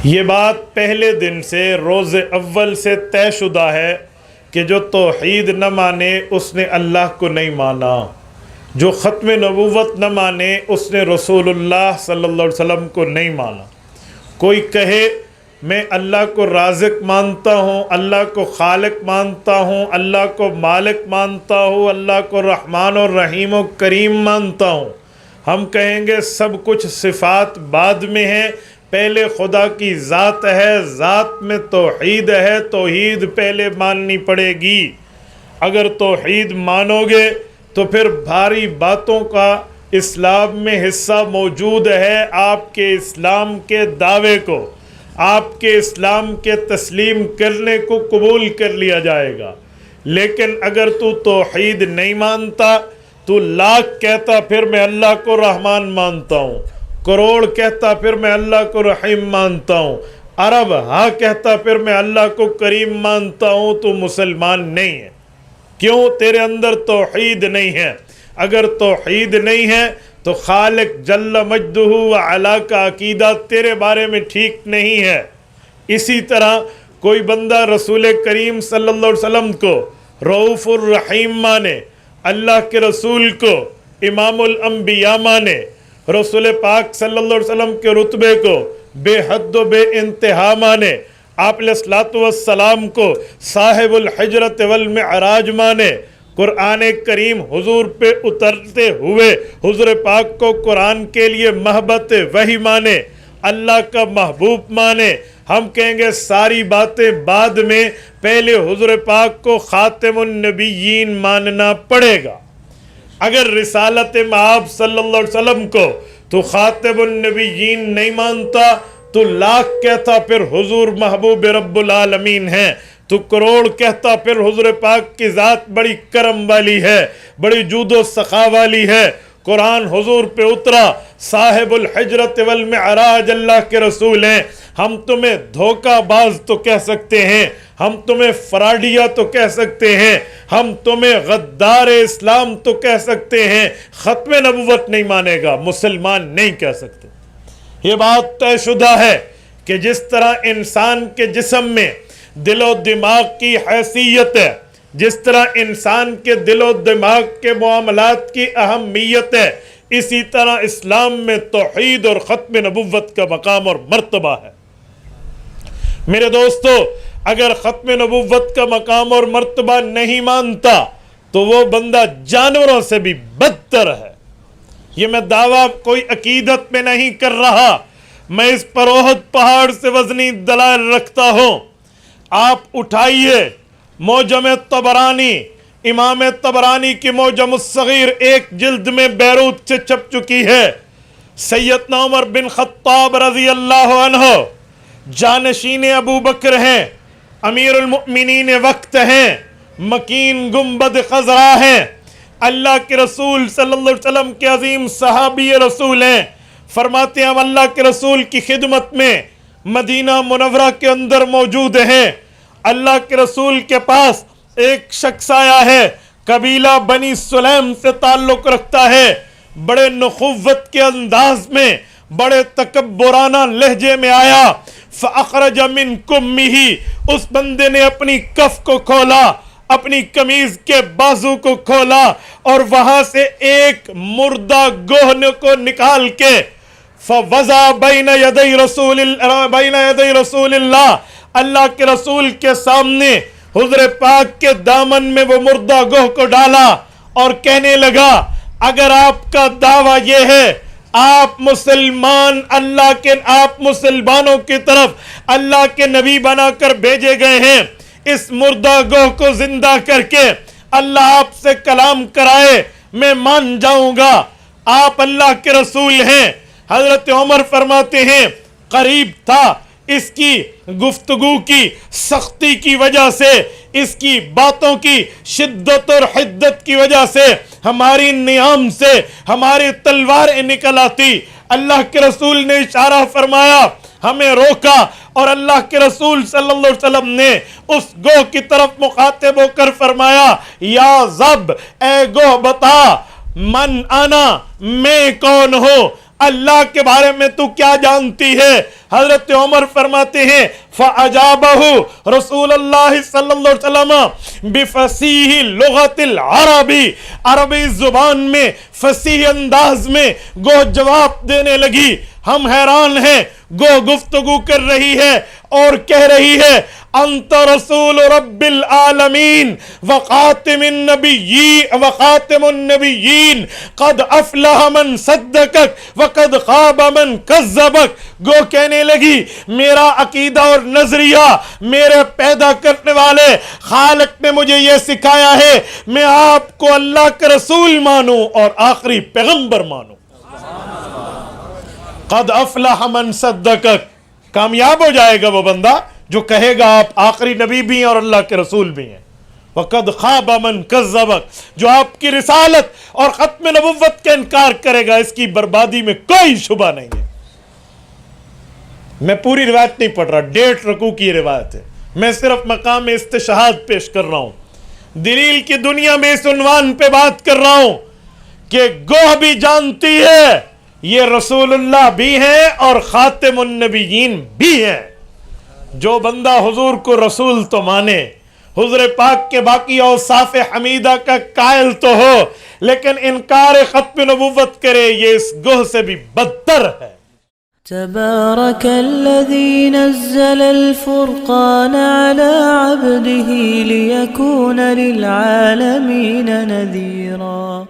یہ بات پہلے دن سے روز اول سے طے شدہ ہے کہ جو توحید نہ مانے اس نے اللہ کو نہیں مانا، جو ختم نبوت نہ مانے اس نے رسول اللہ صلی اللہ علیہ وسلم کو نہیں مانا۔ کوئی کہے میں اللہ کو رازق مانتا ہوں، اللہ کو خالق مانتا ہوں، اللہ کو مالک مانتا ہوں، اللہ کو رحمان و رحیم و کریم مانتا ہوں، ہم کہیں گے سب کچھ صفات بعد میں ہیں، پہلے خدا کی ذات ہے، ذات میں توحید ہے، توحید پہلے ماننی پڑے گی۔ اگر توحید مانو گے تو پھر بھاری باتوں کا اسلام میں حصہ موجود ہے، آپ کے اسلام کے دعوے کو، آپ کے اسلام کے تسلیم کرنے کو قبول کر لیا جائے گا۔ لیکن اگر تو توحید نہیں مانتا، تو لاکھ کہتا پھر میں اللہ کو رحمان مانتا ہوں، کروڑ کہتا پھر میں اللہ کو رحیم مانتا ہوں، ارب ہاں کہتا پھر میں اللہ کو کریم مانتا ہوں، تو مسلمان نہیں ہے۔ کیوں؟ تیرے اندر توحید نہیں ہے۔ اگر توحید نہیں ہے تو خالق جل مجدہ و علا کا عقیدہ تیرے بارے میں ٹھیک نہیں ہے۔ اسی طرح کوئی بندہ رسول کریم صلی اللہ علیہ وسلم کو رؤوف الرحیم مانے، اللہ کے رسول کو امام الانبیاء مانے، رسول پاک صلی اللہ علیہ وسلم کے رتبے کو بے حد و بے انتہا مانے، آپ علیہ الصلوۃ والسلام کو صاحب الحجرت والمعراج مانے، قرآن کریم حضور پہ اترتے ہوئے حضور پاک کو قرآن کے لیے محبت وحی مانے، اللہ کا محبوب مانے، ہم کہیں گے ساری باتیں بعد میں، پہلے حضور پاک کو خاتم النبیین ماننا پڑے گا۔ اگر رسالت مآب صلی اللہ علیہ وسلم کو تو خاتم النبیین نہیں مانتا، تو لاکھ کہتا پھر حضور محبوب رب العالمین ہیں، تو کروڑ کہتا پھر حضور پاک کی ذات بڑی کرم والی ہے، بڑی جود و سخا والی ہے، قرآن حضور پہ اترا، صاحب الحجرت والمعراج اللہ کے رسول ہیں، ہم تمہیں دھوکہ باز تو کہہ سکتے ہیں، ہم تمہیں فراڈیا تو کہہ سکتے ہیں، ہم تمہیں غدار اسلام تو کہہ سکتے ہیں، ختم نبوت نہیں مانے گا، مسلمان نہیں کہہ سکتے۔ یہ بات طے شدہ ہے کہ جس طرح انسان کے جسم میں دل و دماغ کی حیثیت ہے، جس طرح انسان کے دل و دماغ کے معاملات کی اہمیت ہے، اسی طرح اسلام میں توحید اور ختم نبوت کا مقام اور مرتبہ ہے۔ میرے دوستو، اگر ختم نبوت کا مقام اور مرتبہ نہیں مانتا تو وہ بندہ جانوروں سے بھی بدتر ہے۔ یہ میں دعویٰ کوئی عقیدت میں نہیں کر رہا، میں اس پر احد پہاڑ سے وزنی دلائل رکھتا ہوں۔ آپ اٹھائیے معجم طبرانی، امام طبرانی کی معجم الصغیر ایک جلد میں بیروت سے چھپ چکی ہے۔ سیدنا عمر بن خطاب رضی اللہ عنہ جانشین ابو بکر ہیں، امیر المؤمنین وقت ہیں، مکین گنبد خضرا ہیں، اللہ کے رسول صلی اللہ علیہ وسلم کے عظیم صحابی رسول ہیں۔ فرماتے ہیں ہم اللہ کے رسول کی خدمت میں مدینہ منورہ کے اندر موجود ہیں، اللہ کے رسول کے پاس ایک شخص آیا ہے، قبیلہ بنی سلیم سے تعلق رکھتا ہے، بڑے نخوت کے انداز میں، بڑے تکبرانہ لہجے میں آیا۔ فَأَخْرَجَ مِن كُمِّهِ، اس بندے نے اپنی کف کو کھولا، اپنی قمیض کے بازو کو کھولا، اور وہاں سے ایک مردہ گوہن کو نکال کے فَوَضَعَ بَيْنَ يَدَيْ رَسُولِ اللَّهِ، اللہ کے رسول کے سامنے حضور پاک کے دامن میں وہ مردہ گوہ کو ڈالا اور کہنے لگا اگر آپ کا دعویٰ یہ ہے آپ مسلمان اللہ کے، آپ مسلمانوں کی طرف اللہ کے نبی بنا کر بھیجے گئے ہیں، اس مردہ گوہ کو زندہ کر کے اللہ آپ سے کلام کرائے میں مان جاؤں گا، آپ اللہ کے رسول ہیں۔ حضرت عمر فرماتے ہیں قریب تھا، اس کی گفتگو کی سختی کی وجہ سے، اس کی باتوں کی شدت اور حدت کی وجہ سے ہماری نیام سے ہماری تلواریں نکل آتی۔ اللہ کے رسول نے اشارہ فرمایا، ہمیں روکا، اور اللہ کے رسول صلی اللہ علیہ وسلم نے اس گوہ کی طرف مخاطب ہو کر فرمایا یا زب، اے گوہ بتا من انا، میں کون ہوں؟ اللہ کے بارے میں تو کیا جانتی ہے؟ حضرت عمر فرماتے ہیں فَأَجَابَهُ رسول اللہ صلی اللہ علیہ وسلم بِفَصِیحِ لغت العربی، عربی زبان میں فصیح انداز میں گو جواب دینے لگی۔ ہم حیران ہیں، گو گفتگو کر رہی ہے اور کہہ رہی ہے انت رسول رب العالمین وخاتم النبیین قد افلح من صدقک وقد خاب من کذبک۔ گو کہنے لگی میرا عقیدہ اور نظریہ میرے پیدا کرنے والے خالق نے مجھے یہ سکھایا ہے میں آپ کو اللہ کے رسول مانوں اور آخری پیغمبر مانوں۔ قد افلح من صدقک، کامیاب ہو جائے گا وہ بندہ جو کہے گا آپ آخری نبی بھی ہیں اور اللہ کے رسول بھی ہیں۔ وقد خاب من کذبک، جو آپ کی رسالت اور ختم نبوت کا انکار کرے گا اس کی بربادی میں کوئی شبہ نہیں ہے۔ میں پوری روایت نہیں پڑھ رہا، 1.5 رکوع کی روایت ہے، میں صرف مقام استشہاد پیش کر رہا ہوں، دلیل کی دنیا میں اس عنوان پہ بات کر رہا ہوں کہ گوہ بھی جانتی ہے یہ رسول اللہ بھی ہیں اور خاتم النبیین بھی ہیں۔ جو بندہ حضور کو رسول تو مانے، حضور پاک کے باقی اوصاف حمیدہ کا قائل تو ہو، لیکن انکار ختم نبوت کرے، یہ اس گوہ سے بھی بدتر ہے۔ تبارك الذي نزل الفرقان على عبده ليكون للعالمين نذيرا